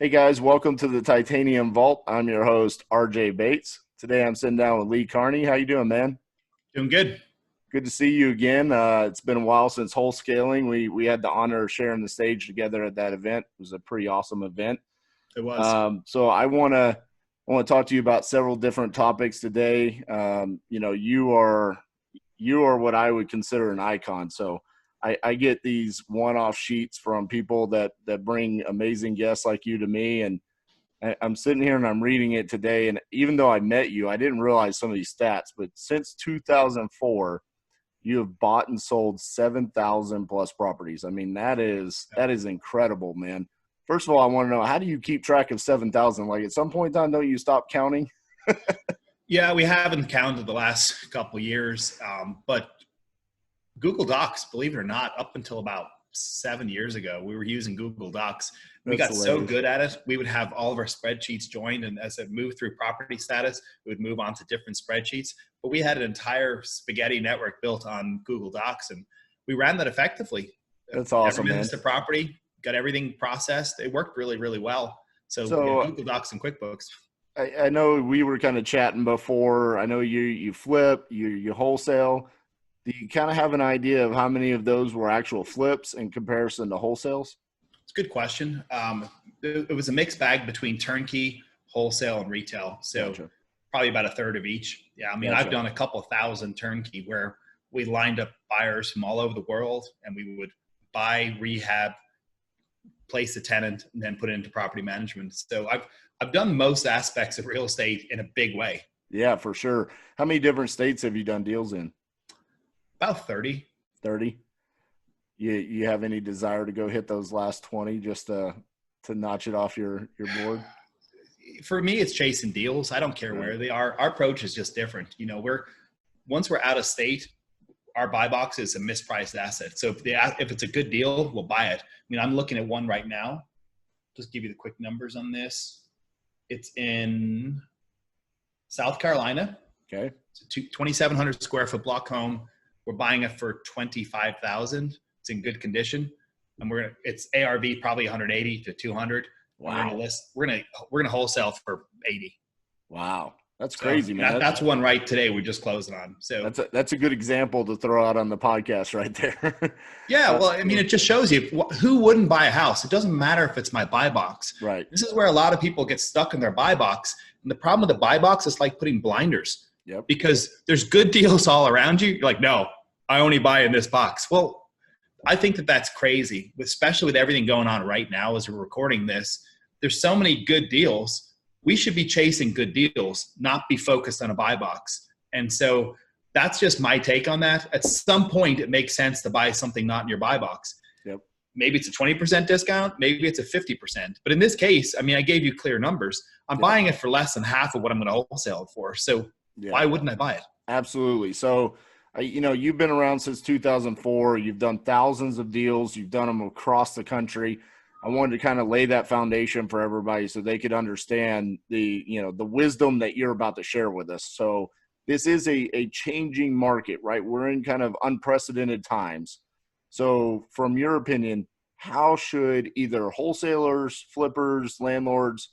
Hey guys, welcome to the Titanium Vault. I'm your host, RJ Bates. Today I'm sitting down with Lee Kearney. How you doing, man? Doing good. Good to see you again. It's been a while since wholesaling. We had the honor of sharing the stage together at that event. It was a pretty awesome event. It was. So I want to talk to you about several different topics today. You are what I would consider an icon. So I get these one-off sheets from people that bring amazing guests like you to me, and I'm sitting here and I'm reading it today. And even though I met you, I didn't realize some of these stats. But since 2004, you have bought and sold 7,000 plus properties. I mean, that is incredible, man. First of all, I want to know, how do you keep track of 7,000? Like, at some point in time, don't you stop counting? Yeah, we haven't counted the last couple of years, but Google Docs, believe it or not, up until about 7 years ago, we were using Google Docs. We got so good at it, we would have all of our spreadsheets joined, and as it moved through property status, we would move on to different spreadsheets. But we had an entire spaghetti network built on Google Docs, and we ran that effectively. That's awesome, man. Every property, got everything processed. It worked really, really well. So yeah, Google Docs and QuickBooks. I know we were kind of chatting before. I know you flip, you wholesale. Do you kind of have an idea of how many of those were actual flips in comparison to wholesales? It's a good question. It was a mixed bag between turnkey, wholesale, and retail. So Gotcha. Probably about a third of each. Yeah, I mean, Gotcha. I've done a couple of thousand turnkey where we lined up buyers from all over the world, and we would buy, rehab, place the tenant, and then put it into property management. So I've done most aspects of real estate in a big way. Yeah, for sure. How many different states have you done deals in? About 30. 30. You have any desire to go hit those last 20 just to notch it off your board? For me, it's chasing deals. I don't care where they are. Our approach is just different. You know, once we're out of state, our buy box is a mispriced asset. So if it's a good deal, we'll buy it. I mean, I'm looking at one right now. Just give you the quick numbers on this. It's in South Carolina. Okay. It's a 2,700 square foot block home. We're buying it for $25,000. It's in good condition, and it's ARV probably 180 to 200. Wow. We're gonna wholesale for 80. Wow, that's crazy, man. That's one right today. We just closed on. So that's a good example to throw out on the podcast right there. Yeah, well, I mean, it just shows you who wouldn't buy a house. It doesn't matter if it's my buy box. Right. This is where a lot of people get stuck in their buy box, and the problem with the buy box is like putting blinders. Yep. Because there's good deals all around you. You're like, no, I only buy in this box. Well, I think that's crazy, especially with everything going on right now as we're recording this. There's so many good deals. We should be chasing good deals, not be focused on a buy box. And so that's just my take on that. At some point, it makes sense to buy something not in your buy box. Yep. Maybe it's a 20% discount. Maybe it's a 50%. But in this case, I mean, I gave you clear numbers. I'm buying it for less than half of what I'm going to wholesale it for. So why wouldn't I buy it? Absolutely. So, you've been around since 2004. You've done thousands of deals. You've done them across the country. I wanted to kind of lay that foundation for everybody so they could understand the wisdom that you're about to share with us. So this is a changing market, right? We're in kind of unprecedented times. So from your opinion, how should either wholesalers, flippers, landlords,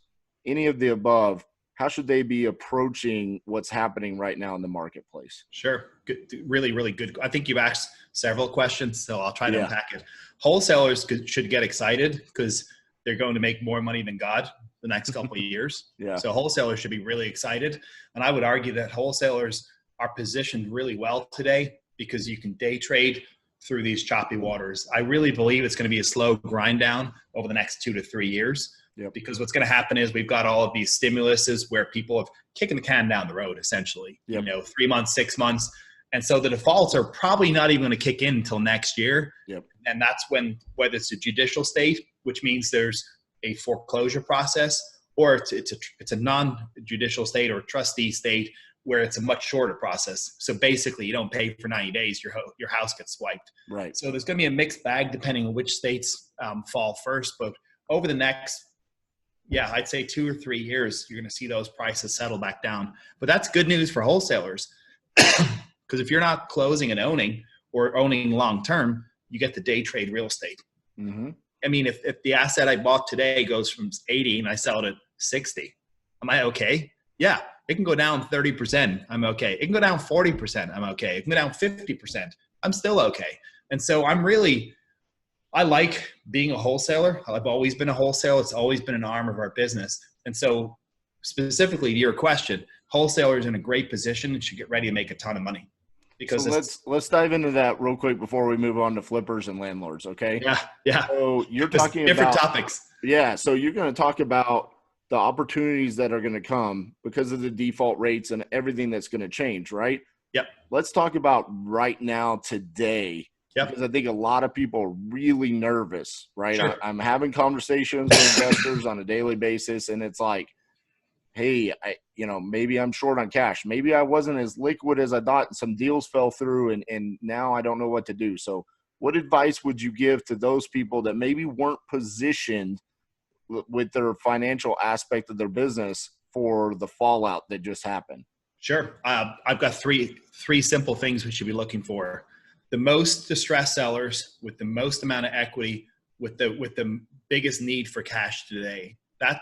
any of the above, how should they be approaching what's happening right now in the marketplace? Sure. Good. Really, really good. I think you've asked several questions, so I'll try to unpack it. Wholesalers should get excited because they're going to make more money than God the next couple of years. Yeah. So wholesalers should be really excited. And I would argue that wholesalers are positioned really well today because you can day trade through these choppy waters. I really believe it's going to be a slow grind down over the next 2 to 3 years. Yep. Because what's going to happen is we've got all of these stimuluses where people have kicking the can down the road, essentially, 3 months, 6 months. And so the defaults are probably not even going to kick in until next year. Yep. And that's when, whether it's a judicial state, which means there's a foreclosure process, or it's a non-judicial state or trustee state where it's a much shorter process. So basically you don't pay for 90 days, your house gets swiped. Right. So there's going to be a mixed bag depending on which states fall first. But over the next, I'd say 2 or 3 years, you're going to see those prices settle back down. But that's good news for wholesalers. Because if you're not closing and owning or owning long-term, you get the day trade real estate. Mm-hmm. I mean, if the asset I bought today goes from 80 and I sell it at 60, am I okay? Yeah. It can go down 30%. I'm okay. It can go down 40%. I'm okay. It can go down 50%. I'm still okay. And so I like being a wholesaler. I've always been a wholesaler. It's always been an arm of our business. And so specifically to your question, wholesalers in a great position and should get ready to make a ton of money. Because so let's dive into that real quick before we move on to flippers and landlords. Okay. Yeah. So you're talking different about topics. Yeah. So you're going to talk about the opportunities that are going to come because of the default rates and everything that's going to change, right? Yep. Let's talk about right now today. Yep. Because I think a lot of people are really nervous, right? Sure. I'm having conversations with investors on a daily basis, and it's like, hey, maybe I'm short on cash. Maybe I wasn't as liquid as I thought, and some deals fell through, and now I don't know what to do. So what advice would you give to those people that maybe weren't positioned with their financial aspect of their business for the fallout that just happened? Sure. I've got three simple things we should be looking for. The most distressed sellers with the most amount of equity, with the biggest need for cash today.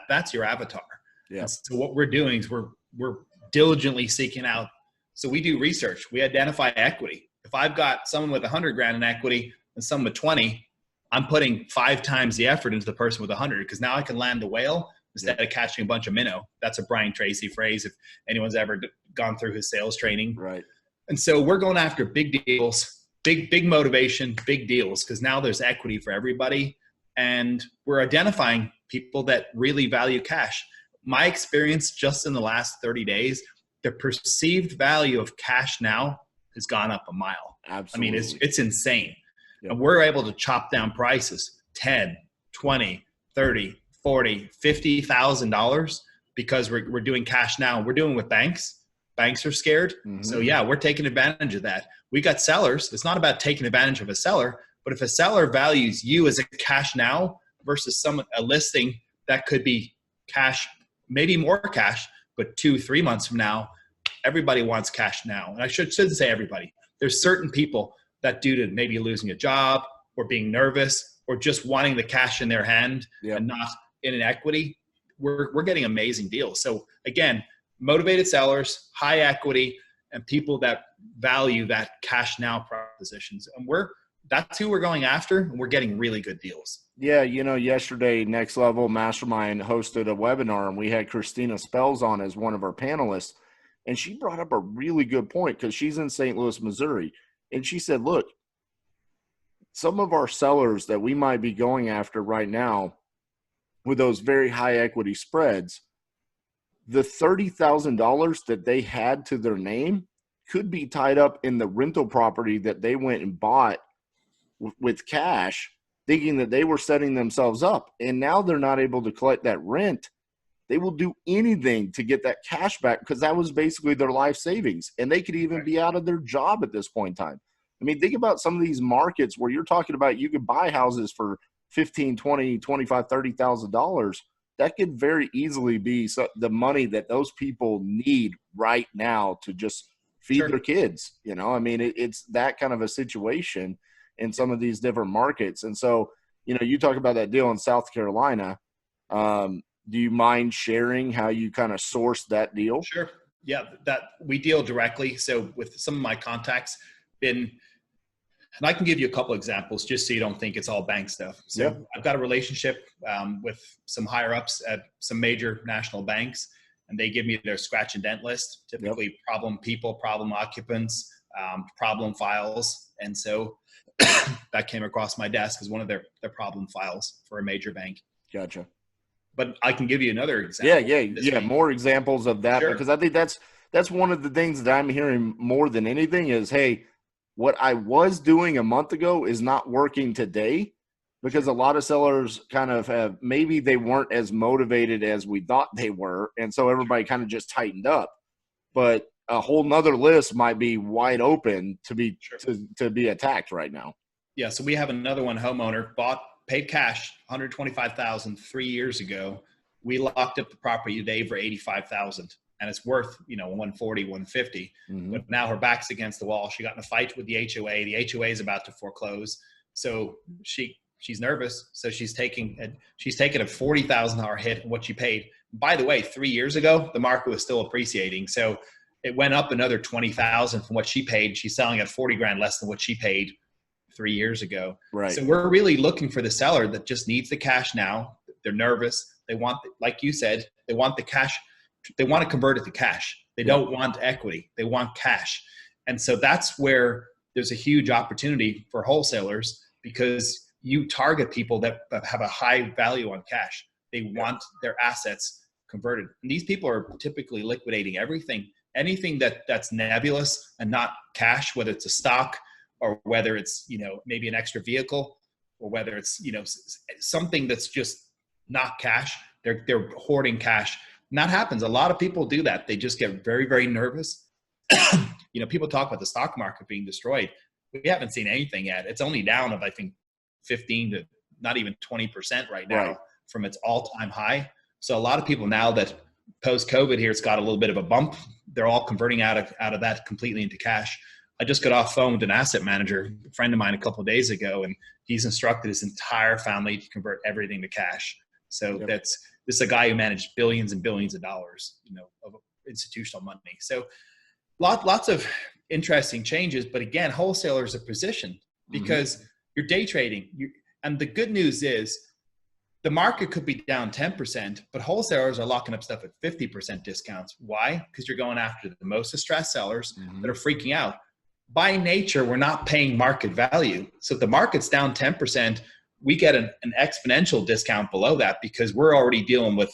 That's your avatar. Yeah. So what we're doing is we're diligently seeking out. So we do research. We identify equity. If I've got someone with 100 grand in equity and someone with 20, I'm putting 5 times the effort into the person with 100 because now I can land the whale instead of catching a bunch of minnow. That's a Brian Tracy phrase if anyone's ever gone through his sales training. Right. And so we're going after big deals, big motivation, big deals, because now there's equity for everybody. And we're identifying people that really value cash. My experience just in the last 30 days, the perceived value of cash now has gone up a mile. Absolutely. I mean, it's insane. Yep. And we're able to chop down prices 10, 20, 30, 40, $50,000 because we're doing cash now. We're doing with banks. Banks are scared. Mm-hmm. So yeah, we're taking advantage of that. We got sellers. It's not about taking advantage of a seller, but if a seller values you as a cash now versus a listing that could be cash, maybe more cash, but 2-3 months from now, everybody wants cash now. And I shouldn't say everybody. There's certain people that due to maybe losing a job or being nervous or just wanting the cash in their hand and not in an equity, we're getting amazing deals. So again, motivated sellers, high equity, and people that value that cash now propositions. And that's who we're going after, and we're getting really good deals. Yeah, yesterday Next Level Mastermind hosted a webinar, and we had Christina Spells on as one of our panelists, and she brought up a really good point because she's in St. Louis, Missouri. And she said, look, some of our sellers that we might be going after right now with those very high equity spreads, the $30,000 that they had to their name could be tied up in the rental property that they went and bought with cash, thinking that they were setting themselves up. And now they're not able to collect that rent. They will do anything to get that cash back because that was basically their life savings. And they could even be out of their job at this point in time. I mean, think about some of these markets where you're talking about you could buy houses for $15,000, $20,000, $25,000, $30,000. That could very easily be the money that those people need right now to just feed their kids. I mean, it's that kind of a situation in some of these different markets. And so, you talk about that deal in South Carolina. Do you mind sharing how you kind of sourced that deal? Sure. Yeah, that we deal directly. So with some of my contacts and I can give you a couple examples just so you don't think it's all bank stuff. So I've got a relationship with some higher ups at some major national banks, and they give me their scratch and dent list, typically problem people, problem occupants, problem files. And so that came across my desk as one of their problem files for a major bank. Gotcha. But I can give you another example. Yeah. More examples of that, because I think that's one of the things that I'm hearing more than anything is, hey, what I was doing a month ago is not working today, because a lot of sellers kind of maybe they weren't as motivated as we thought they were. And so everybody kind of just tightened up, but a whole nother list might be wide open to be attacked right now. Yeah. So we have another one, homeowner paid cash, $125,000 3 years ago. We locked up the property today for $85,000, and it's worth, $140,000, $150,000. Mm-hmm. But now her back's against the wall. She got in a fight with the HOA. The HOA is about to foreclose. So she she's nervous. So she's taking a $40,000 hit in what she paid. By the way, 3 years ago, the market was still appreciating. So it went up another 20,000 from what she paid. She's selling at 40 grand less than what she paid 3 years ago. Right. So we're really looking for the seller that just needs the cash now. They're nervous. They want, like you said, they want the cash. They want to convert it to cash. They don't want equity. They want cash. And so that's where there's a huge opportunity for wholesalers, because you target people that have a high value on cash. They want their assets converted. And these people are typically liquidating everything, anything that's nebulous and not cash, whether it's a stock or whether it's, maybe an extra vehicle, or whether it's, something that's just not cash. They're hoarding cash. And that happens. A lot of people do that. They just get very, very nervous. People talk about the stock market being destroyed. We haven't seen anything yet. It's only down of, I think, 15 to not even 20% right now from its all-time high. So a lot of people now that post-COVID here, it's got a little bit of a bump. They're all converting out of that completely into cash. I just got off phone with an asset manager, a friend of mine, a couple of days ago, and he's instructed his entire family to convert everything to cash. So this is a guy who managed billions and billions of dollars, of institutional money. So lots of interesting changes, but again, wholesalers are positioned because you're day trading. And the good news is the market could be down 10%, but wholesalers are locking up stuff at 50% discounts. Why? Because you're going after the most distressed sellers that are freaking out. By nature, we're not paying market value. So if the market's down 10%, we get an exponential discount below that, because we're already dealing with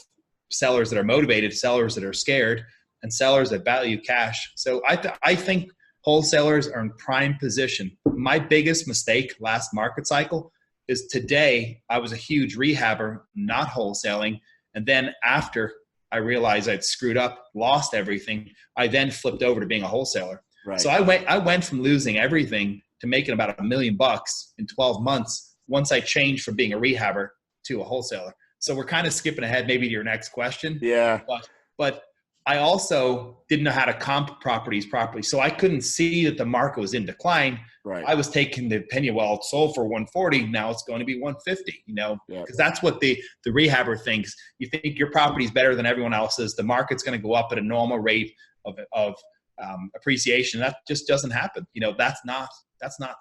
sellers that are motivated, sellers that are scared, and sellers that value cash. So I think wholesalers are in prime position. My biggest mistake last market cycle is today I was a huge rehabber, not wholesaling. And then after I realized I'd screwed up, lost everything, I then flipped over to being a wholesaler. Right. So I went from losing everything to making about $1 million in 12 months once I changed from being a rehabber to a wholesaler. So we're kind of skipping ahead maybe to your next question. Yeah. But I also didn't know how to comp properties properly. So I couldn't see that the market was in decline. Right. I was taking the opinion, well, it sold for 140. Now it's going to be 150, because that's what the rehabber thinks. You think your property is better than everyone else's. The market's going to go up at a normal rate of appreciation. That just doesn't happen. That's not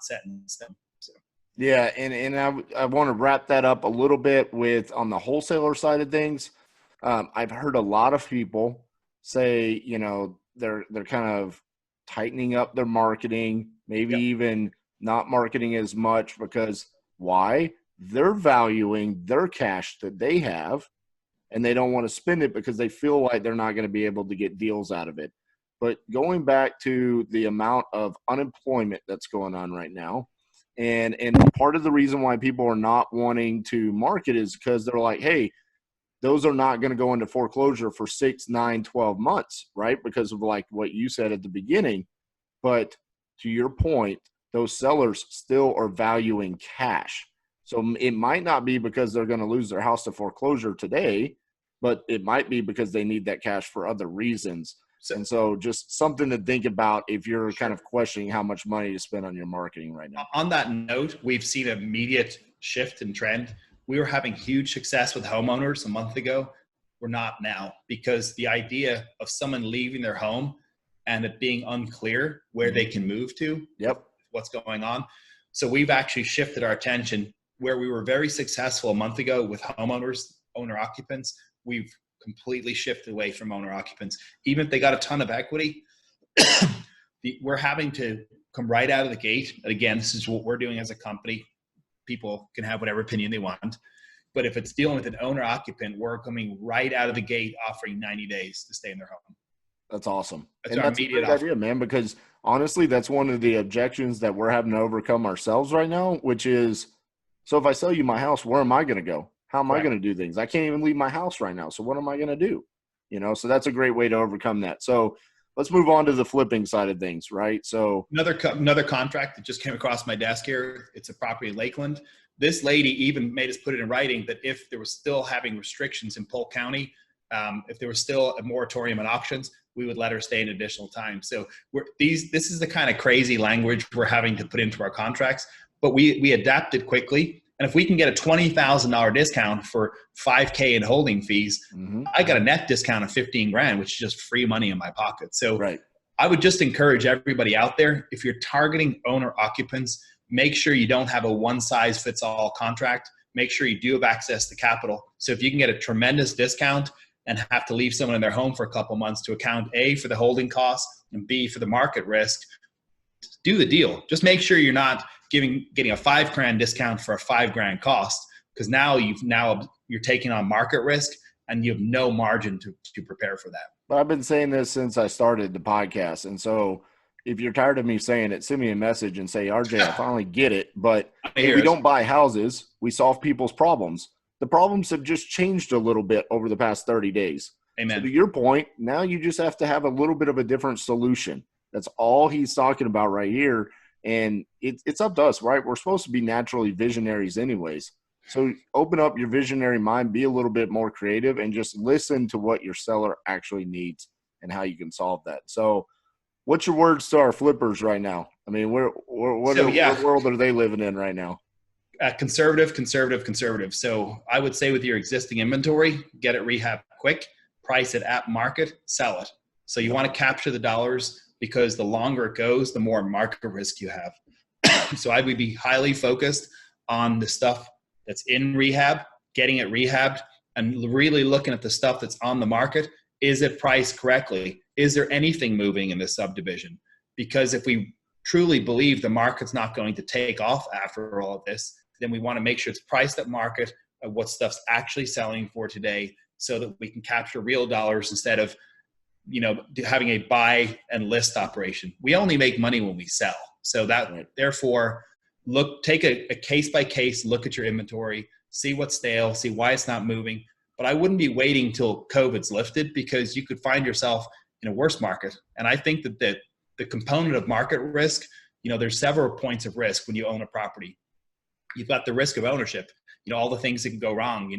set in stone. So. Yeah. And I want to wrap that up a little bit with on the wholesaler side of things. I've heard a lot of people say, they're kind of tightening up their marketing, maybe even not marketing as much, because why? They're valuing their cash that they have, and they don't want to spend it because they feel like they're not going to be able to get deals out of it. But going back to the amount of unemployment that's going on right now, and part of the reason why people are not wanting to market is because they're like, hey, those are not going to go into foreclosure for 6, 9, 12 months, right? Because of like what you said at the beginning. But to your point, those sellers still are valuing cash. So it might not be because they're going to lose their house to foreclosure today, but it might be because they need that cash for other reasons. And so just something to think about if you're kind of questioning how much money to spend on your marketing right now. On that note, we've seen an immediate shift in trend. We were having huge success with homeowners a month ago. We're not now, because the idea of someone leaving their home and it being unclear where they can move to, what's going on. So we've actually shifted our attention where we were very successful a month ago with homeowners, owner occupants. We've completely shifted away from owner occupants. Even if they got a ton of equity, we're having to come right out of the gate. And again, this is what we're doing as a company. People can have whatever opinion they want. But if it's dealing with an owner occupant, we're coming right out of the gate offering 90 days to stay in their home. That's awesome. That's our immediate offer. Idea, man, because honestly, that's one of the objections that we're having to overcome ourselves right now, which is, so if I sell you my house, where am I going to go? How am I going to do things? I can't even leave my house right now. So what am I going to do? So that's a great way to overcome that. So let's move on to the flipping side of things, right? So another contract that just came across my desk here. It's a property in Lakeland. This lady even made us put it in writing that if there was still having restrictions in Polk County, if there was still a moratorium on auctions, we would let her stay an additional time. So this is the kind of crazy language we're having to put into our contracts, but we adapted quickly. And if we can get a $20,000 discount for $5K in holding fees, I got a net discount of $15,000, which is just free money in my pocket. So I would just encourage everybody out there, if you're targeting owner occupants, make sure you don't have a one size fits all contract. Make sure you do have access to capital. So if you can get a tremendous discount and have to leave someone in their home for a couple months to account A, for the holding costs, and B, for the market risk, do the deal. Just make sure you're not getting a $5,000 discount for a $5,000 cost, because now you're taking on market risk and you have no margin to prepare for that. But I've been saying this since I started the podcast. And so if you're tired of me saying it, send me a message and say, RJ, I finally get it. But we don't buy houses. We solve people's problems. The problems have just changed a little bit over the past 30 days. Amen. So to your point, now you just have to have a little bit of a different solution. That's all he's talking about right here. And it's up to us, right? We're supposed to be naturally visionaries anyways. So open up your visionary mind, be a little bit more creative, and just listen to what your seller actually needs and how you can solve that. So what's your words to our flippers right now? I mean, what world are they living in right now? Conservative. So I would say with your existing inventory, get it rehab quick, price it at market, sell it. So you want to capture the dollars, because the longer it goes, the more market risk you have. So I would be highly focused on the stuff that's in rehab, getting it rehabbed, and really looking at the stuff that's on the market. Is it priced correctly? Is there anything moving in this subdivision? Because if we truly believe the market's not going to take off after all of this, then we want to make sure it's priced at market, of what stuff's actually selling for today, so that we can capture real dollars instead of having a buy and list operation. We only make money when we sell. So therefore, take a case by case, look at your inventory, see what's stale, see why it's not moving. But I wouldn't be waiting till COVID's lifted, because you could find yourself in a worse market. And I think that the component of market risk, there's several points of risk when you own a property. You've got the risk of ownership, all the things that can go wrong,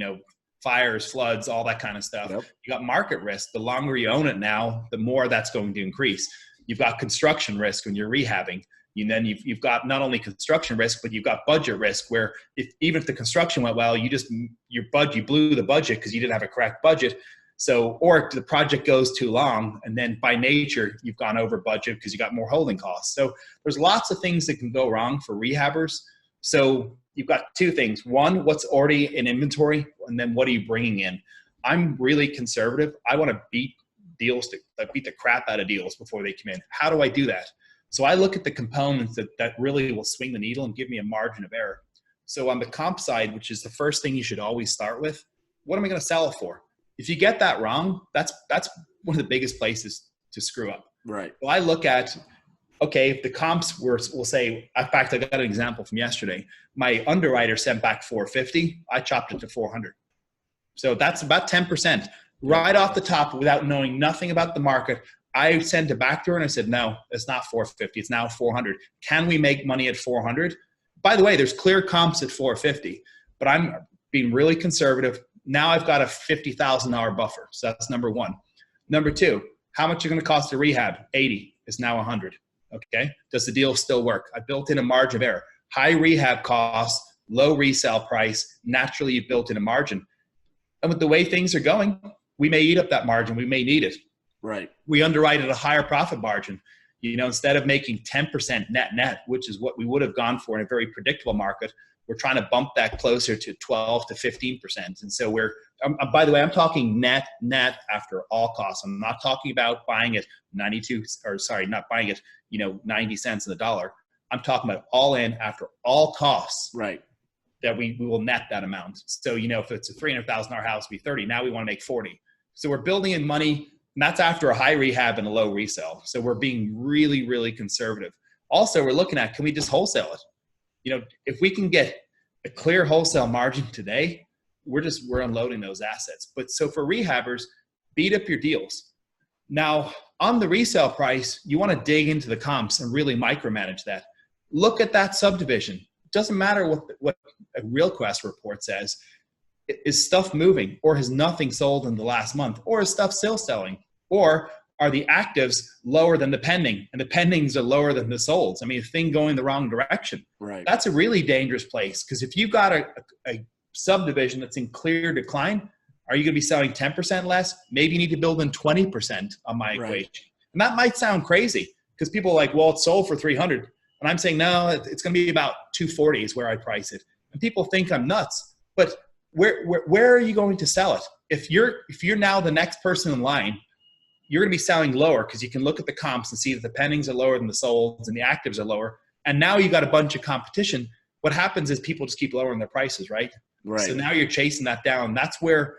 fires, floods, all that kind of stuff. Yep. You got market risk. The longer you own it now, the more that's going to increase. You've got construction risk when you're rehabbing. And then you've got not only construction risk, but you've got budget risk, where even if the construction went well, you blew the budget because you didn't have a correct budget. So, or the project goes too long, and then by nature, you've gone over budget because you got more holding costs. So there's lots of things that can go wrong for rehabbers. So you've got two things. One, what's already in inventory, and then what are you bringing in? I'm really conservative. I want to beat the crap out of deals before they come in. How do I do that? So I look at the components that really will swing the needle and give me a margin of error. So on the comp side, which is the first thing you should always start with, what am I going to sell it for? If you get that wrong, that's one of the biggest places to screw up. Right. So I look at, okay, if the comps we'll say, in fact, I got an example from yesterday. My underwriter sent back 450. I chopped it to 400. So that's about 10%. Right off the top, without knowing nothing about the market, I sent it back to her and I said, no, it's not 450. It's now 400. Can we make money at 400? By the way, there's clear comps at 450, but I'm being really conservative. Now I've got a $50,000 buffer. So that's number one. Number two, how much are going to cost to rehab? 80 is now 100. Okay. Does the deal still work? I built in a margin of error. High rehab costs, low resale price. Naturally, you built in a margin. And with the way things are going, we may eat up that margin. We may need it. Right. We underwrite at a higher profit margin. Instead of making 10% net, which is what we would have gone for in a very predictable market, we're trying to bump that closer to 12 to 15%. And so by the way, I'm talking net after all costs. I'm not talking about buying it 90 cents on the dollar. I'm talking about all in after all costs. Right. That we will net that amount. So, if it's a $300,000 house, it'll be 30. Now we want to make 40. So we're building in money, and that's after a high rehab and a low resale. So we're being really, really conservative. Also, we're looking at, can we just wholesale it? If we can get a clear wholesale margin today, we're unloading those assets. But so for rehabbers, beat up your deals. Now, on the resale price, you want to dig into the comps and really micromanage that. Look at that subdivision. It doesn't matter what a RealQuest report says. Is stuff moving, or has nothing sold in the last month, or is stuff still selling? Or are the actives lower than the pending, and the pendings are lower than the solds. I mean, a thing going the wrong direction. Right. That's a really dangerous place, because if you've got a subdivision that's in clear decline, are you going to be selling 10% less? Maybe you need to build in 20% on my equation. And that might sound crazy, because people are like, well, it's sold for 300. And I'm saying, no, it's going to be about 240 is where I price it. And people think I'm nuts. But where are you going to sell it? If you're now the next person in line, you're going to be selling lower, because you can look at the comps and see that the pendings are lower than the solds and the actives are lower. And now you've got a bunch of competition. What happens is people just keep lowering their prices, right? So now you're chasing that down. That's where,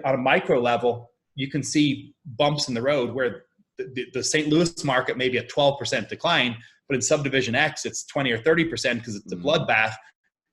on a micro level, you can see bumps in the road where the St. Louis market may be a 12% decline, but in subdivision X, it's 20 or 30% because it's a bloodbath,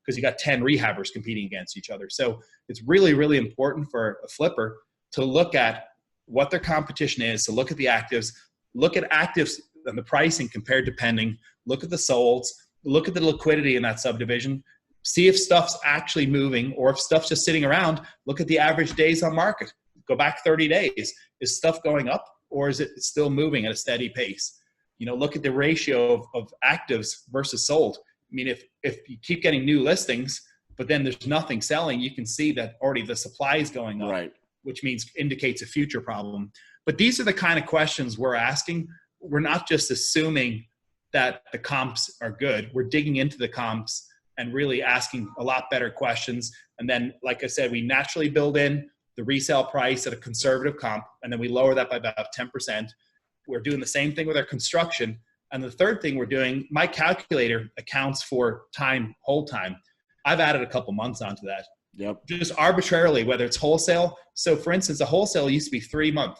because you got 10 rehabbers competing against each other. So it's really, really important for a flipper to look at what their competition is, to look at the actives, look at actives and the pricing compared to pending, look at the solds, look at the liquidity in that subdivision, see if stuff's actually moving, or if stuff's just sitting around. Look at the average days on market. Go back 30 days. Is stuff going up, or is it still moving at a steady pace? Look at the ratio of actives versus sold. I mean, if you keep getting new listings, but then there's nothing selling, you can see that already the supply is going up, which means indicates a future problem. But these are the kind of questions we're asking. We're not just assuming that the comps are good. We're digging into the comps and really asking a lot better questions. And then, like I said, we naturally build in the resale price at a conservative comp, and then we lower that by about 10%. We're doing the same thing with our construction. And the third thing we're doing, my calculator accounts for hold time. I've added a couple months onto that. Yep. Just arbitrarily, whether it's wholesale. So for instance, a wholesale used to be 3 months.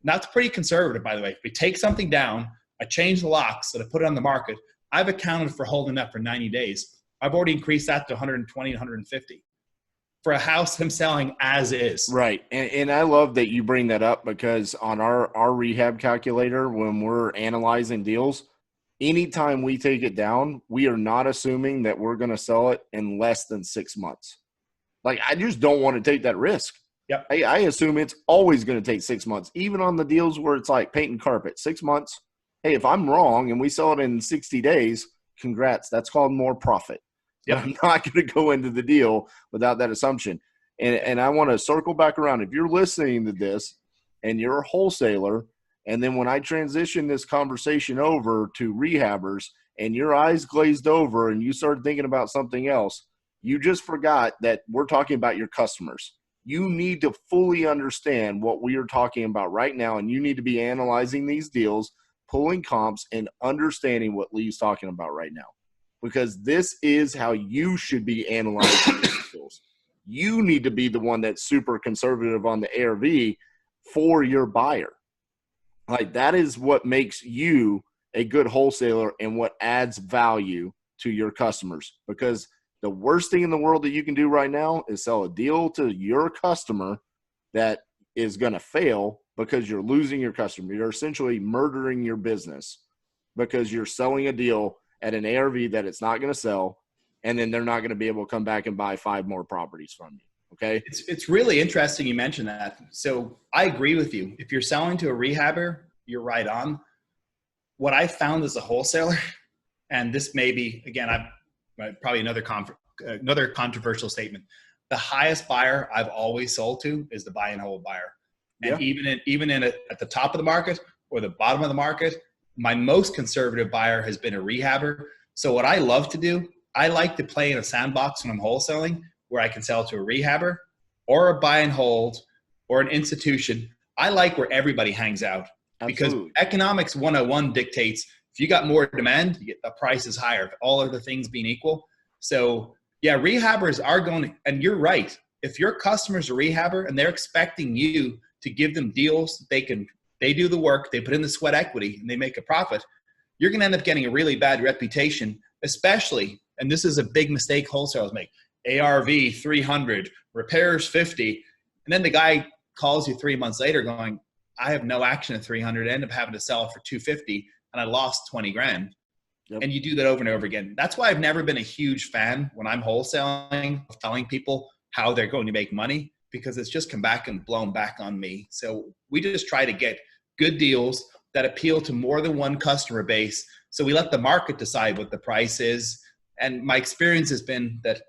That's pretty conservative, by the way. If we take something down, I change the locks, and I put it on the market, I've accounted for holding that for 90 days. I've already increased that to 120, 150 for a house I'm selling as is. Right. And I love that you bring that up, because on our rehab calculator, when we're analyzing deals, anytime we take it down, we are not assuming that we're going to sell it in less than 6 months. Like, I just don't want to take that risk. Yep. I assume it's always going to take 6 months, even on the deals where it's like paint and carpet, 6 months. Hey, if I'm wrong and we sell it in 60 days, congrats. That's called more profit. Yep. I'm not going to go into the deal without that assumption. And I want to circle back around. If you're listening to this and you're a wholesaler, and then when I transition this conversation over to rehabbers and your eyes glazed over and you start thinking about something else, you just forgot that we're talking about your customers. You need to fully understand what we are talking about right now, and you need to be analyzing these deals, pulling comps, and understanding what Lee's talking about right now. Because this is how you should be analyzing these deals. You need to be the one that's super conservative on the ARV for your buyer. Like, that is what makes you a good wholesaler and what adds value to your customers. Because the worst thing in the world that you can do right now is sell a deal to your customer that is going to fail, because you're losing your customer. You're essentially murdering your business because you're selling a deal at an ARV that it's not going to sell, and then they're not going to be able to come back and buy 5 more properties from you. Okay. It's really interesting you mentioned that. So I agree with you. If you're selling to a rehabber, you're right on. What I found as a wholesaler, and this may be, again, probably another controversial statement. The highest buyer I've always sold to is the buy and hold buyer. And even at the top of the market or the bottom of the market, my most conservative buyer has been a rehabber. So what I love to do, I like to play in a sandbox when I'm wholesaling, where I can sell to a rehabber or a buy and hold or an institution. I like where everybody hangs out. Absolutely. Because economics 101 dictates, if you got more demand, the price is higher, all other things being equal. So yeah, rehabbers are going to, and you're right. If your customer's a rehabber and they're expecting you to give them deals, they do the work, they put in the sweat equity, and they make a profit, you're going to end up getting a really bad reputation, especially, and this is a big mistake wholesalers make, ARV 300, repairs 50, and then the guy calls you 3 months later going, I have no action at 300, I end up having to sell it for 250, and I lost 20 grand. Yep. And you do that over and over again. That's why I've never been a huge fan when I'm wholesaling of telling people how they're going to make money, because it's just come back and blown back on me. So we just try to get good deals that appeal to more than one customer base. So we let the market decide what the price is. And my experience has been that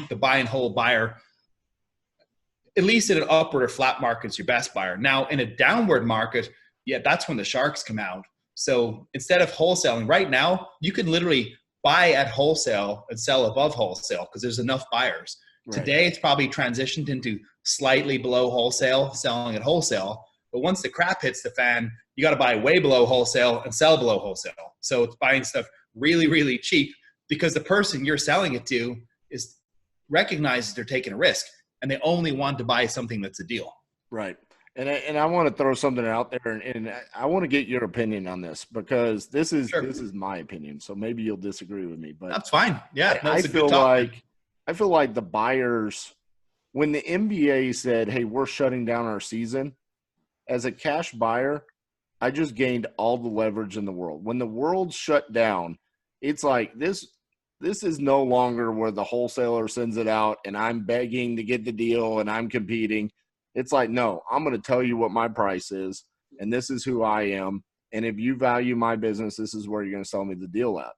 the buy and hold buyer, at least in an upward or flat market, is your best buyer. Now, in a downward market, yeah, that's when the sharks come out. So instead of wholesaling, right now, you can literally buy at wholesale and sell above wholesale because there's enough buyers. Right. Today, it's probably transitioned into slightly below wholesale, selling at wholesale. But once the crap hits the fan, you got to buy way below wholesale and sell below wholesale. So it's buying stuff really, really cheap because the person you're selling it to is recognizes they're taking a risk and they only want to buy something that's a deal. Right. And I want to throw something out there, and I want to get your opinion on this because this is my opinion. So maybe you'll disagree with me, but that's fine. Yeah, I feel like the buyers, when the NBA said, "Hey, we're shutting down our season," as a cash buyer, I just gained all the leverage in the world. When the world shut down, it's like this is no longer where the wholesaler sends it out and I'm begging to get the deal and I'm competing. It's like, no, I'm going to tell you what my price is, and this is who I am. And if you value my business, this is where you're going to sell me the deal at.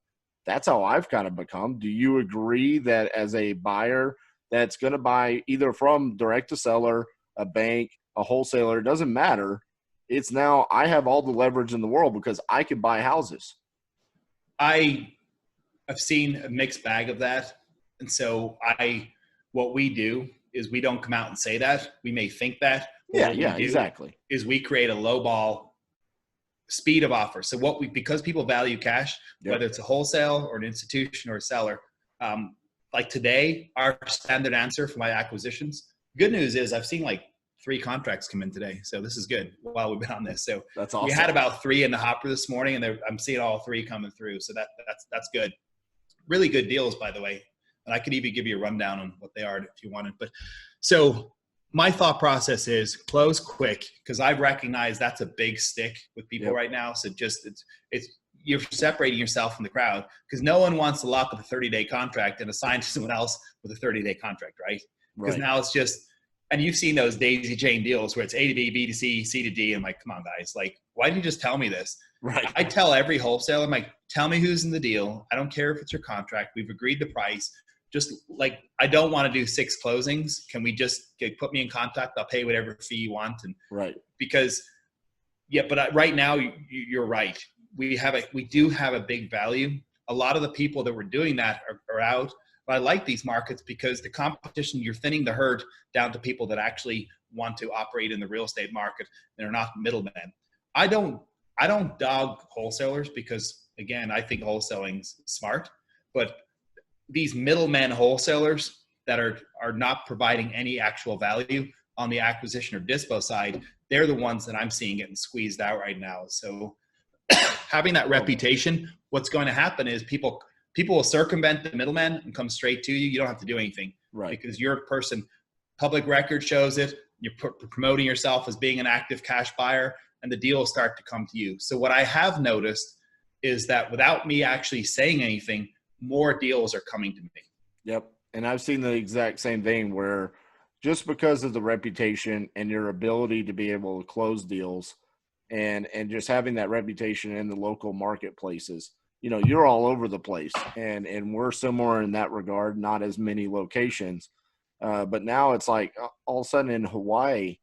That's how I've kind of become. Do you agree that as a buyer that's going to buy either from direct to seller, a bank, a wholesaler, it doesn't matter. It's now I have all the leverage in the world because I can buy houses. I've seen a mixed bag of that. And so what we do is we don't come out and say that. We may think that. Exactly. Is we create a low ball speed of offer. So because people value cash, whether it's a wholesale or an institution or a seller, like today, our standard answer for my acquisitions, good news is I've seen like 3 contracts come in today. So this is good while we've been on this. So that's awesome. We had about 3 in the hopper this morning and I'm seeing all 3 coming through. So that's good. Really good deals, by the way. And I could even give you a rundown on what they are if you wanted. But so my thought process is close quick because I recognize that's a big stick with people right now. So just it's you're separating yourself from the crowd because no one wants to lock up a 30-day contract and assign to someone else with a 30-day contract, right? Because now it's just, and you've seen those daisy chain deals where it's A to B, B to C, C to D. I'm like, come on, guys. Like, why didn't you just tell me this? Right. I tell every wholesaler, I'm like, tell me who's in the deal. I don't care if it's your contract. We've agreed the price. Just like, I don't want to do 6 closings. Can we just put me in contact? I'll pay whatever fee you want. And right. Because, but right now you're right. We do have a big value. A lot of the people that were doing that are out. But I like these markets because the competition, you're thinning the herd down to people that actually want to operate in the real estate market and are not middlemen. I don't dog wholesalers because, again, I think wholesaling's smart. But these middlemen wholesalers that are not providing any actual value on the acquisition or dispo side, they're the ones that I'm seeing getting squeezed out right now. So having that reputation, what's going to happen is people will circumvent the middleman and come straight to you. You don't have to do anything, right? Because you're a person, public record shows it. You're promoting yourself as being an active cash buyer, and the deals start to come to you. So what I have noticed is that without me actually saying anything, more deals are coming to me. Yep. And I've seen the exact same thing where just because of the reputation and your ability to be able to close deals and just having that reputation in the local marketplaces, you're all over the place, and we're similar in that regard, not as many locations. But now it's like all of a sudden in Hawaii,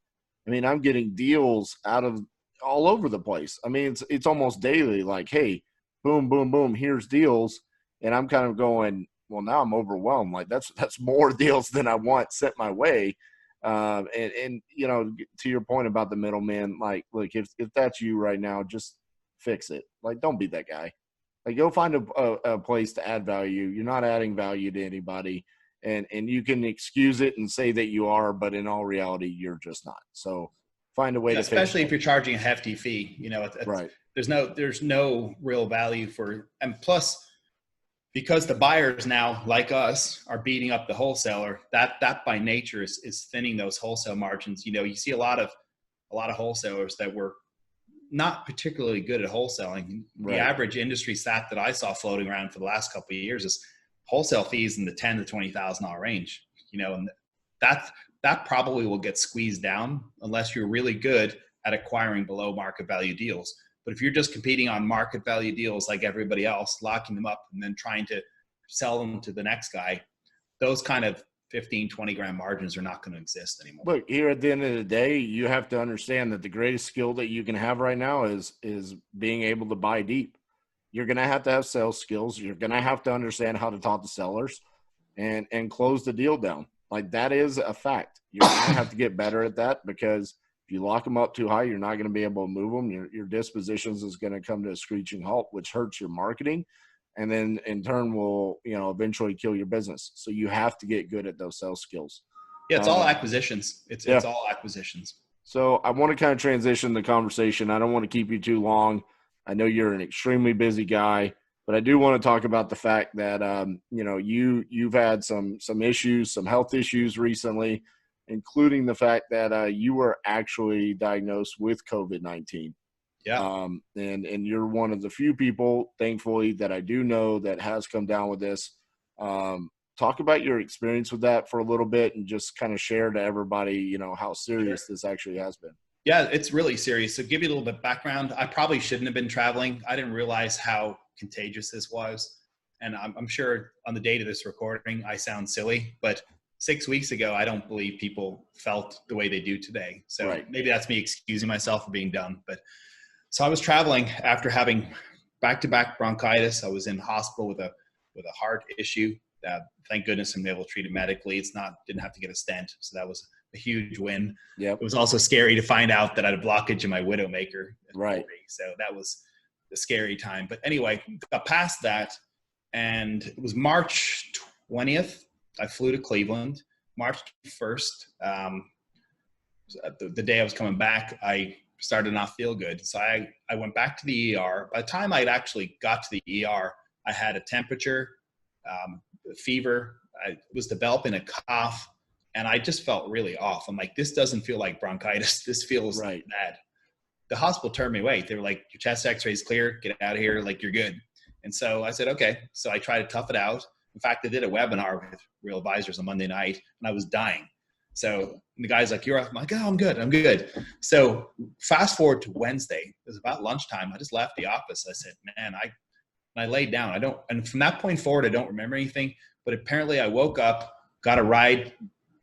I mean, I'm getting deals out of all over the place. I mean, it's almost daily, like, hey, boom, boom, boom, here's deals. And I'm kind of going, well, now I'm overwhelmed. Like that's more deals than I want sent my way. And to your point about the middleman, like, look, if that's you right now, just fix it. Like, don't be that guy. Like, go find a place to add value. You're not adding value to anybody, and you can excuse it and say that you are, but in all reality, you're just not. So find a way to fix it. Especially if you're charging a hefty fee, right. There's no real value and plus, because the buyers now, like us, are beating up the wholesaler, that by nature is thinning those wholesale margins. You see a lot of wholesalers that were not particularly good at wholesaling. Right. The average industry stat that I saw floating around for the last couple of years is wholesale fees in the $10,000 to $20,000 range. And that probably will get squeezed down unless you're really good at acquiring below market value deals. But if you're just competing on market value deals like everybody else, locking them up and then trying to sell them to the next guy, those kind of 15, 20 grand margins are not going to exist anymore. Look, here at the end of the day, you have to understand that the greatest skill that you can have right now is being able to buy deep. You're going to have sales skills. You're going to have to understand how to talk to sellers and close the deal down. Like, that is a fact. You're going to have to get better at that, because if you lock them up too high, you're not going to be able to move them. Your dispositions is going to come to a screeching halt, which hurts your marketing, and then in turn will, eventually kill your business. So you have to get good at those sales skills. Yeah, it's all acquisitions. It's all acquisitions. So I want to kind of transition the conversation. I don't want to keep you too long. I know you're an extremely busy guy, but I do want to talk about the fact that you've had some issues, some health issues recently, including the fact that you were actually diagnosed with COVID-19. Yeah. And you're one of the few people, thankfully, that I do know that has come down with this. Talk about your experience with that for a little bit, and just kind of share to everybody, how serious this actually has been. Yeah, it's really serious. So give you a little bit of background. I probably shouldn't have been traveling. I didn't realize how contagious this was. And I'm sure on the date of this recording, I sound silly, but 6 weeks ago, I don't believe people felt the way they do today. So Right. Maybe that's me excusing myself for being dumb. But so I was traveling after having back-to-back bronchitis. I was in hospital with a heart issue. Thank goodness I'm able to treat it medically. Didn't have to get a stent. So that was a huge win. Yep. It was also scary to find out that I had a blockage in my widowmaker. Right. So that was a scary time. But anyway, got past that, and it was March 20th. I flew to Cleveland. March 1st, the day I was coming back, I started to not feel good. So I went back to the ER. By the time I'd actually got to the ER, I had a temperature, fever. I was developing a cough, and I just felt really off. I'm like, this doesn't feel like bronchitis. This feels Right. bad. The hospital turned me away. They were like, your chest x-ray is clear. Get out of here. Like, you're good. And so I said, okay. So I tried to tough it out. In fact, I did a webinar with real advisors on Monday night, and I was dying. So the guy's like, you're off. I'm like, oh, I'm good. So fast forward to Wednesday. It was about lunchtime. I just left the office. I said, man, I laid down. And from that point forward, I don't remember anything, but apparently I woke up, got a ride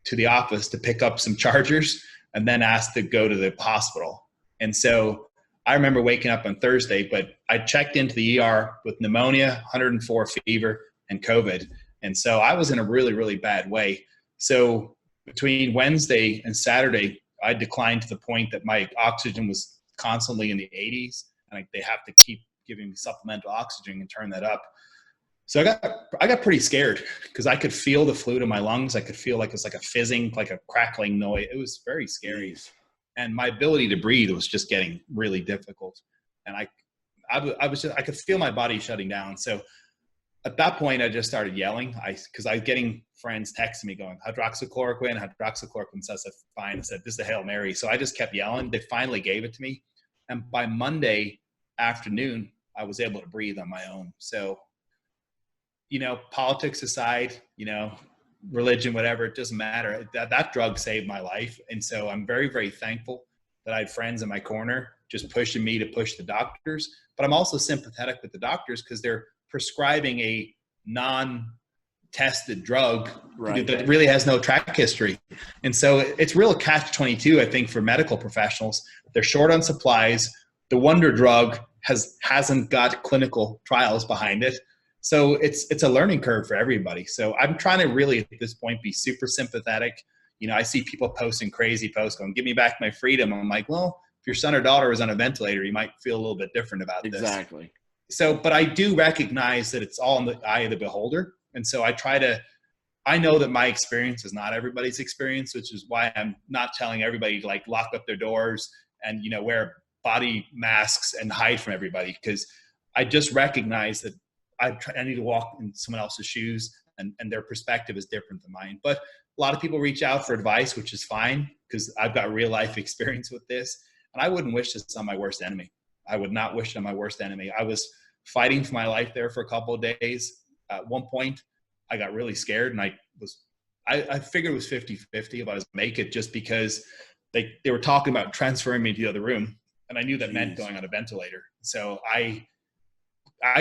to the office to pick up some chargers, and then asked to go to the hospital. And so I remember waking up on Thursday, but I checked into the ER with pneumonia, 104 fever, and COVID. And so I was in a really, really bad way. So between Wednesday and Saturday, I declined to the point that my oxygen was constantly in the 80s, and they have to keep giving me supplemental oxygen and turn that up. So I got pretty scared, because I could feel the fluid in my lungs. I could feel like it's like a fizzing, like a crackling noise. It was very scary. And my ability to breathe was just getting really difficult. And I could feel my body shutting down. So at that point, I just started yelling. Because I was getting friends texting me going, hydroxychloroquine. So I said, fine. I said, this is a Hail Mary. So I just kept yelling. They finally gave it to me. And by Monday afternoon, I was able to breathe on my own. So, politics aside, religion, whatever, it doesn't matter. That drug saved my life. And so I'm very, very thankful that I had friends in my corner just pushing me to push the doctors. But I'm also sympathetic with the doctors, because they're prescribing a non-tested drug that really has no track history. And so it's real catch-22, I think, for medical professionals. They're short on supplies. The wonder drug hasn't got clinical trials behind it. So it's a learning curve for everybody. So I'm trying to really, at this point, be super sympathetic. I see people posting crazy posts going, give me back my freedom. I'm like, well, if your son or daughter was on a ventilator, you might feel a little bit different about this. Exactly. So, but I do recognize that it's all in the eye of the beholder. And so I know that my experience is not everybody's experience, which is why I'm not telling everybody to lock up their doors and, wear body masks and hide from everybody. Because I just recognize that I need to walk in someone else's shoes, and their perspective is different than mine. But a lot of people reach out for advice, which is fine, because I've got real life experience with this. And I wouldn't wish this on my worst enemy. I would not wish it on my worst enemy. I was fighting for my life there for a couple of days. At one point, I got really scared, and I figured it was 50-50 if I was to make it, just because they were talking about transferring me to the other room, and I knew that meant Jeez. going on a ventilator. So I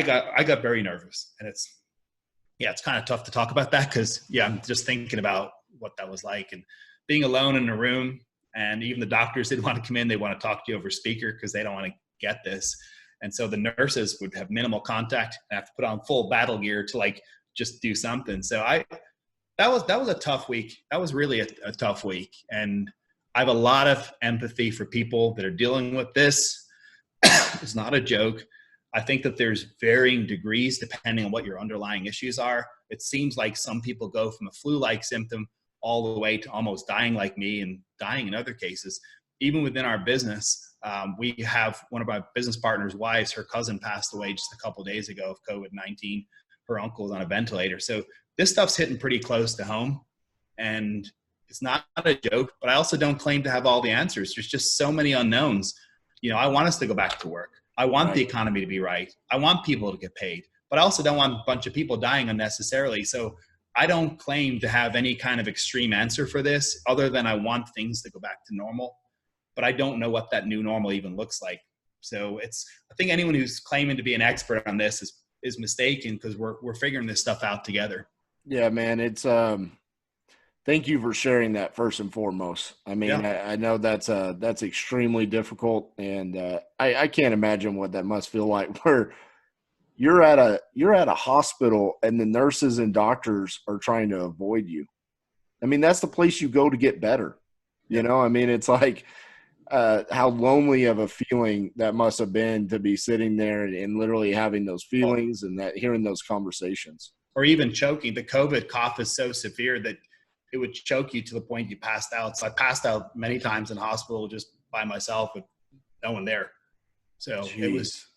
got very nervous, and it's kind of tough to talk about that because I'm just thinking about what that was like and being alone in a room. And even the doctors didn't want to come in; they want to talk to you over speaker because they don't want to get this. And so the nurses would have minimal contact and have to put on full battle gear to like just do something. So that was a tough week. That was really a tough week, and I have a lot of empathy for people that are dealing with this. It's not a joke. I think that there's varying degrees depending on what your underlying issues are. It seems like some people go from a flu-like symptom all the way to almost dying like me and dying in other cases. Even within our business, we have one of our business partners' wives, her cousin passed away just a couple of days ago of COVID-19. Her uncle is on a ventilator. So this stuff's hitting pretty close to home. And it's not a joke, but I also don't claim to have all the answers. There's just so many unknowns. I want us to go back to work. I want the economy to be right. I want people to get paid, but I also don't want a bunch of people dying unnecessarily. So I don't claim to have any kind of extreme answer for this other than I want things to go back to normal, but I don't know what that new normal even looks like. So I think anyone who's claiming to be an expert on this is mistaken because we're figuring this stuff out together. Yeah, man. It's, thank you for sharing that first and foremost. I mean, I know that's extremely difficult, and I can't imagine what that must feel like where you're at a hospital and the nurses and doctors are trying to avoid you. I mean, that's the place you go to get better. I mean, it's like how lonely of a feeling that must have been to be sitting there and literally having those feelings and hearing those conversations. Or even choking. The COVID cough is so severe that it would choke you to the point you passed out. So I passed out many times in hospital just by myself with no one there. So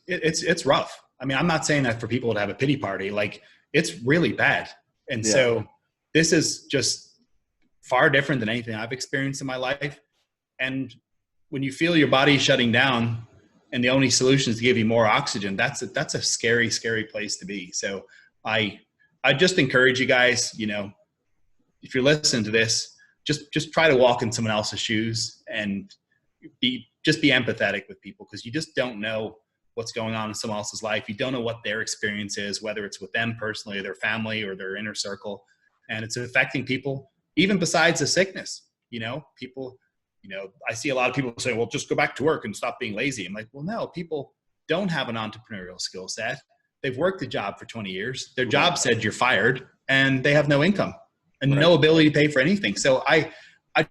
it's rough. I mean, I'm not saying that for people to have a pity party. Like, it's really bad. And so this is just far different than anything I've experienced in my life. And when you feel your body shutting down and the only solution is to give you more oxygen, that's a scary, scary place to be. So I just encourage you guys, if you're listening to this, just try to walk in someone else's shoes and be empathetic with people, because you just don't know what's going on in someone else's life. You don't know what their experience is, whether it's with them personally, or their family, or their inner circle. And it's affecting people even besides the sickness. People, I see a lot of people say, well, just go back to work and stop being lazy. I'm like, well, no, people don't have an entrepreneurial skill set. They've worked a job for 20 years. Their job said you're fired, and they have no income and no ability to pay for anything. So I'm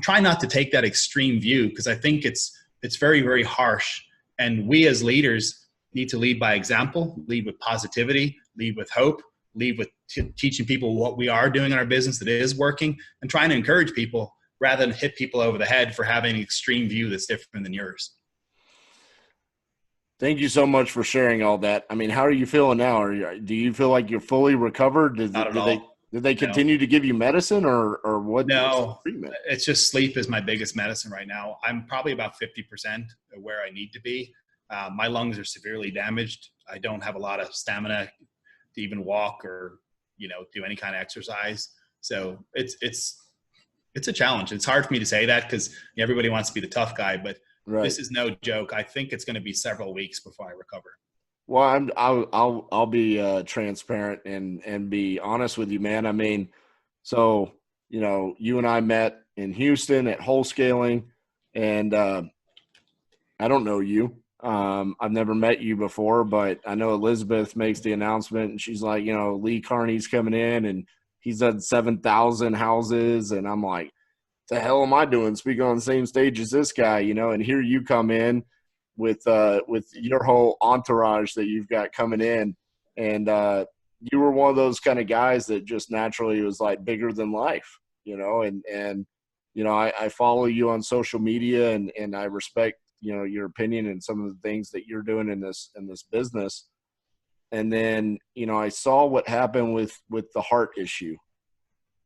trying not to take that extreme view, because I think it's very, very harsh. And we as leaders need to lead by example, lead with positivity, lead with hope, lead with teaching people what we are doing in our business that is working, and trying to encourage people rather than hit people over the head for having an extreme view that's different than yours. Thank you so much for sharing all that. I mean, how are you feeling now? Do you feel like you're fully recovered? Not at all. Did they continue to give you medicine, or what? No, treatment? It's just sleep is my biggest medicine right now. I'm probably about 50% of where I need to be. My lungs are severely damaged. I don't have a lot of stamina to even walk or, do any kind of exercise. So it's a challenge. It's hard for me to say that because everybody wants to be the tough guy, but this is no joke. I think it's going to be several weeks before I recover. Well, I'll be transparent and be honest with you, man. I mean, so you and I met in Houston at wholesaling, and I don't know you. I've never met you before, but I know Elizabeth makes the announcement, and she's like, Lee Kearney's coming in, and he's done 7,000 houses, and I'm like, the hell am I doing speaking on the same stage as this guy? And here you come in with your whole entourage that you've got coming in, and you were one of those kind of guys that just naturally was like bigger than life, and I follow you on social media, and I respect your opinion and some of the things that you're doing in this business. And then I saw what happened with the heart issue,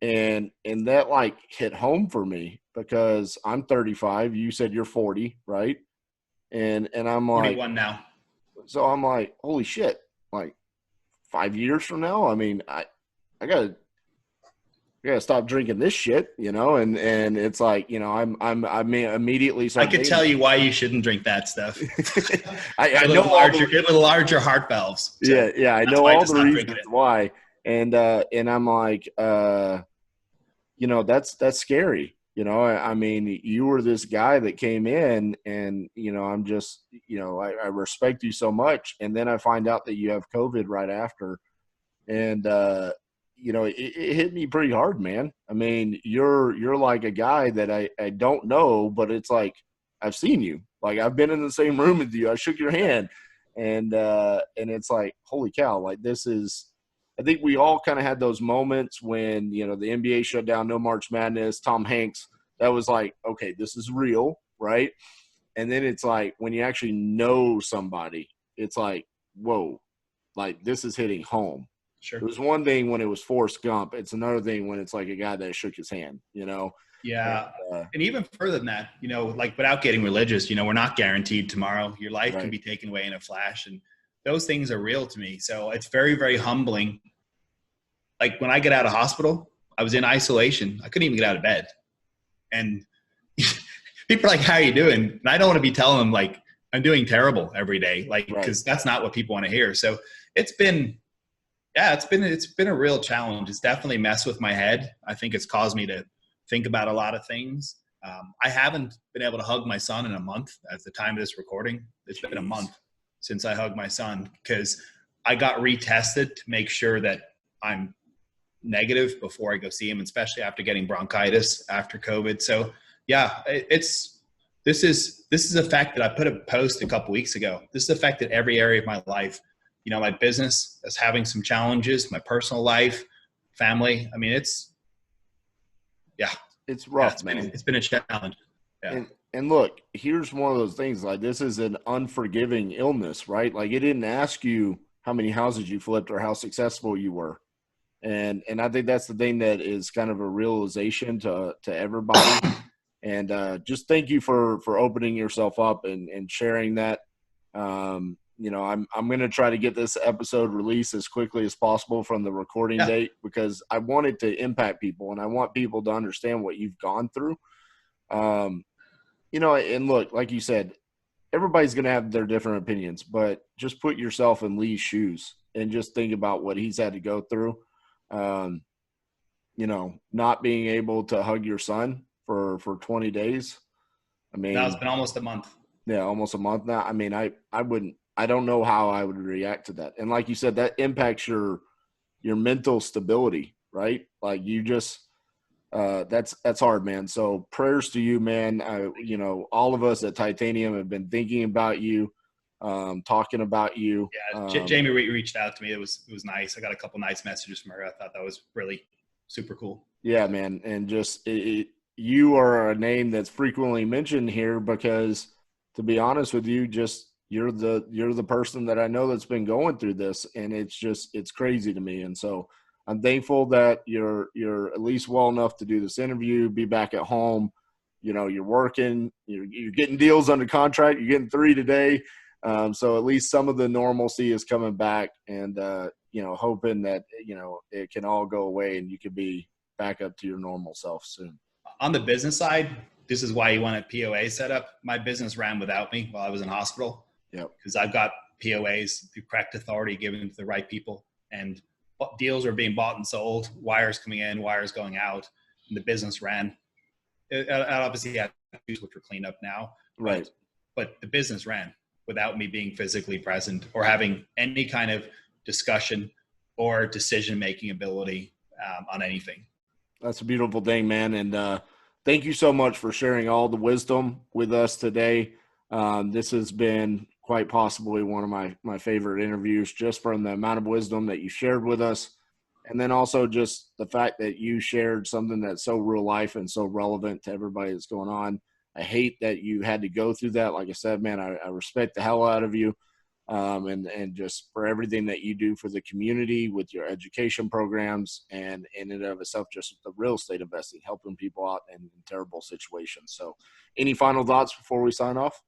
and that like hit home for me, because I'm 35, you said you're 40, right? And I'm like 41 now. So I'm like, holy shit, like 5 years from now, I mean, I got gotta stop drinking this shit, and it's like, I'm immediately I start could dating. tell you why you shouldn't drink that stuff. I It know would all the larger, it would larger heart valves. So yeah, I that's know why I all just the stopped drinking reasons it. why, and I'm like, that's scary. I mean, you were this guy that came in, and I'm just, I respect you so much, and then I find out that you have COVID right after, and it hit me pretty hard, man. I mean, you're like a guy that I don't know, but it's like I've seen you, like I've been in the same room with you, I shook your hand, and it's like, holy cow, like this is. I think we all kind of had those moments when the NBA shut down, no March Madness, Tom Hanks. That was like, okay, this is real, right? And then it's like when you actually know somebody, it's like, whoa, like this is hitting home. It Sure. was one thing when it was Forrest Gump. It's another thing when it's like a guy that shook his hand, And, Yeah. And even further than that, like without getting religious, we're not guaranteed tomorrow. Your life can right, be taken away in a flash. And those things are real to me. So it's very, very humbling. Like when I get out of hospital, I was in isolation. I couldn't even get out of bed. And people are like, how are you doing? And I don't want to be telling them like, I'm doing terrible every day. Like, right. cause that's not what people want to hear. So it's been, yeah, it's been a real challenge. It's definitely messed with my head. I think it's caused me to think about a lot of things. I haven't been able to hug my son in a month at the time of this recording. It's been a month since I hugged my son because I got retested to make sure that I'm negative before I go see him, especially after getting bronchitis after COVID. So yeah, this is a fact that I put a post a couple weeks ago. This has affected every area of my life. My business is having some challenges, my personal life, family. I mean, it's Rough, man. It's been a challenge. Yeah. And look, here's one of those things, like this is an unforgiving illness, right? Like it didn't ask you how many houses you flipped or how successful you were. And I think that's the thing that is kind of a realization to everybody. And just thank you for opening yourself up and sharing that. I'm going to try to get this episode released as quickly as possible from the recording date because I want it to impact people and I want people to understand what you've gone through. And look, like you said, everybody's going to have their different opinions, but just put yourself in Lee's shoes and just think about what he's had to go through. Not being able to hug your son for 20 days. I mean, now it's been almost a month. Yeah, almost a month now. I mean, I don't know how I would react to that. And like you said, that impacts your mental stability, right? Like you just, that's hard, man. So prayers to you, man. All of us at Titanium have been thinking about you, talking about you. Yeah. Jamie reached out to me. It was nice. I got a couple nice messages from her. I thought that was really super cool. Yeah, man. And just, you are a name that's frequently mentioned here because, to be honest with you, just you're the person that I know that's been going through this, and it's crazy to me. And so I'm thankful that you're at least well enough to do this interview, be back at home. You're working, you're getting deals under contract. You're getting 3 today. So at least some of the normalcy is coming back, and hoping that it can all go away and you can be back up to your normal self soon. On the business side, this is why you wanted POA set up. My business ran without me while I was in hospital. Yep. Because I've got POAs through correct authority given to the right people, and deals are being bought and sold, wires coming in, wires going out, and the business ran. It obviously had issues which are cleaned up now, right? But the business ran without me being physically present or having any kind of discussion or decision-making ability on anything. That's a beautiful thing, man. And thank you so much for sharing all the wisdom with us today. This has been quite possibly one of my favorite interviews, just from the amount of wisdom that you shared with us. And then also just the fact that you shared something that's so real life and so relevant to everybody that's going on. I hate that you had to go through that. Like I said, man, I respect the hell out of you. And just for everything that you do for the community with your education programs and in and of itself, just the real estate investing, helping people out in terrible situations. So any final thoughts before we sign off?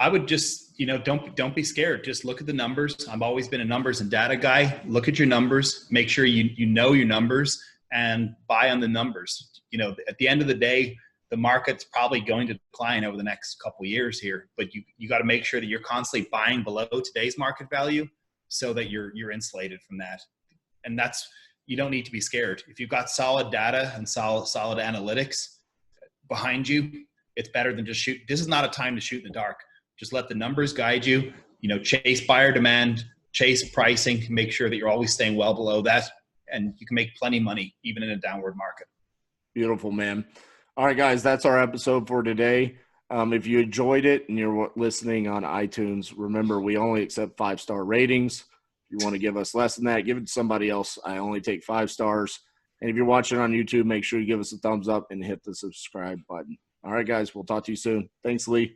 I would just, don't be scared. Just look at the numbers. I've always been a numbers and data guy. Look at your numbers. Make sure you know your numbers. and buy on the numbers. You know, at the end of the day, the market's probably going to decline over the next couple of years here, but you got to make sure that you're constantly buying below today's market value so that you're insulated from that. And that's, you don't need to be scared. If you've got solid data and solid analytics behind you, it's better than just shoot. This is not a time to shoot in the dark. Just let the numbers guide you. You know, chase buyer demand, chase pricing, make sure that you're always staying well below that, and you can make plenty of money even in a downward market. Beautiful, man. All right, guys, that's our episode for today. If you enjoyed it and you're listening on iTunes, remember we only accept 5-star ratings. If you want to give us less than that, give it to somebody else. I only take 5 stars. And if you're watching on YouTube, make sure you give us a thumbs up and hit the subscribe button. All right, guys, we'll talk to you soon. Thanks, Lee.